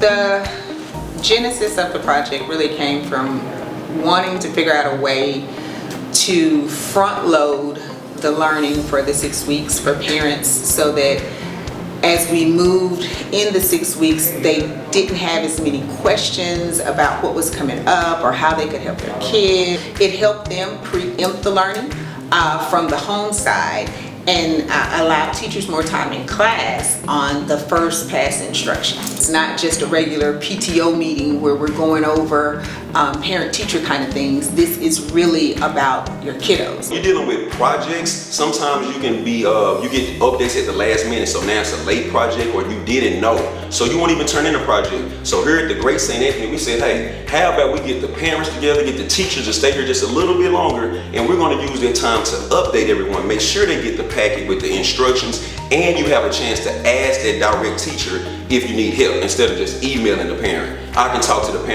The genesis of the project really came from wanting to figure out a way to front load the learning for the 6 weeks for parents, so that as we moved in the 6 weeks, they didn't have as many questions about what was coming up or how they could help their kid. It helped them preempt the learning from the home side, and allow teachers more time in class on the first pass instruction. It's not just a regular PTO meeting where we're going over parent-teacher kind of things. This is really about your kiddos. You're dealing with projects. Sometimes you can be, you get updates at the last minute, so now it's a late project or you didn't know. So you won't even turn in a project. So here at the Great St. Anthony, we said, hey, how about we get the parents together, get the teachers to stay here just a little bit longer, and we're gonna use that time to update everyone, make sure they get the packet with the instructions, and you have a chance to ask that direct teacher if you need help instead of just emailing the parent. I can talk to the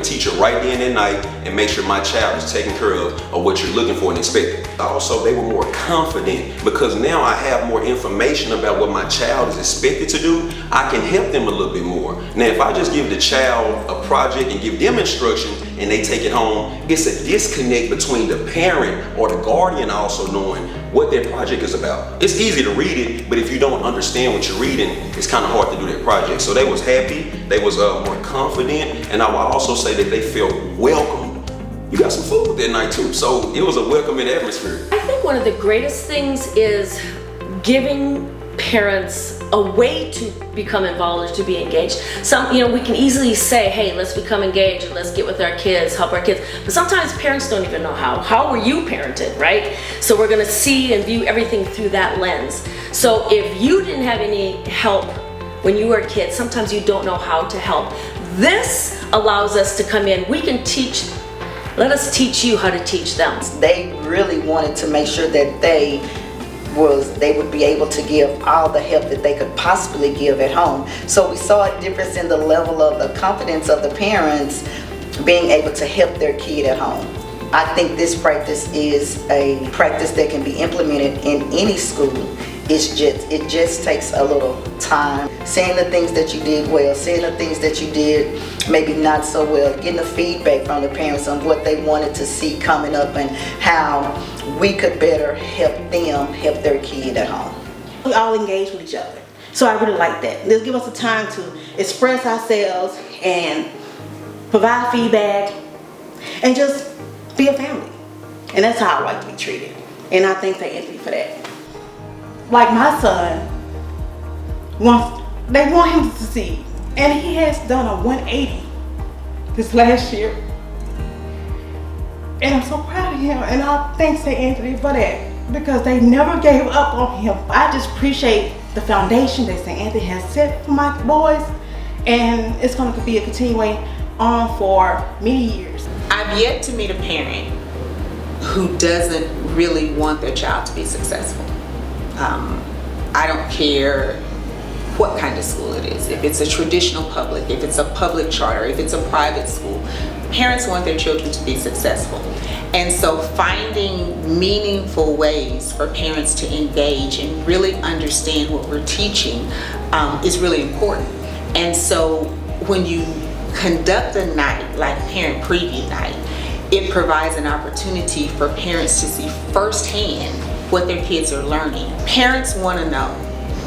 teacher right then and night and make sure my child is taken care of what you're looking for and expecting. Also, they were more confident because now I have more information about what my child is expected to do. I can help them a little bit more. Now, if I just give the child a project and give them instructions and they take it home, it's a disconnect between the parent or the guardian also knowing what their project is about. It's easy to read it, but if you don't understand what you're reading, it's kind of hard to do that project. So they was happy, they was more confident, and I will also say that they felt welcomed. You got some food that night too, so it was a welcoming atmosphere. I think one of the greatest things is giving parents a way to become involved or to be engaged. We can easily say, hey, let's become engaged and let's get with our kids, help our kids. But sometimes parents don't even know how. How were you parented, right? So we're gonna see and view everything through that lens. So if you didn't have any help when you were a kid, sometimes you don't know how to help. This allows us to come in, we can teach, let us teach you how to teach them. They really wanted to make sure that they would be able to give all the help that they could possibly give at home. So we saw a difference in the level of the confidence of the parents being able to help their kid at home. I think this practice is a practice that can be implemented in any school. It just takes a little time. Seeing the things that you did well, seeing the things that you did maybe not so well, getting the feedback from the parents on what they wanted to see coming up and how we could better help them help their kid at home. We all engage with each other. So I really like that. This gives us a time to express ourselves and provide feedback and just be a family. And that's how I like to be treated. And I thank St. Anthony for that. Like my son, they want him to succeed. And he has done a 180 this last year. And I'm so proud of him. And I thank St. Anthony for that because they never gave up on him. I just appreciate the foundation that St. Anthony has set for my boys. And it's going to be a continuing on for many years. I've yet to meet a parent who doesn't really want their child to be successful. I don't care what kind of school it is, if it's a traditional public, if it's a public charter, if it's a private school. Parents want their children to be successful. And so finding meaningful ways for parents to engage and really understand what we're teaching is really important. And so when you conduct a night like Parent Preview Night, it provides an opportunity for parents to see firsthand what their kids are learning. Parents want to know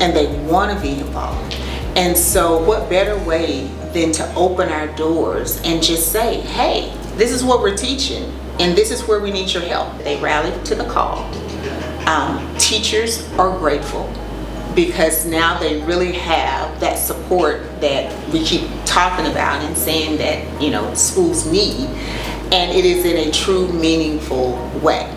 and they want to be involved. And so what better way than to open our doors and just say, hey, this is what we're teaching and this is where we need your help. They rallied to the call. Teachers are grateful because now they really have that support that we keep talking about and saying that schools need, and it is in a true meaningful way.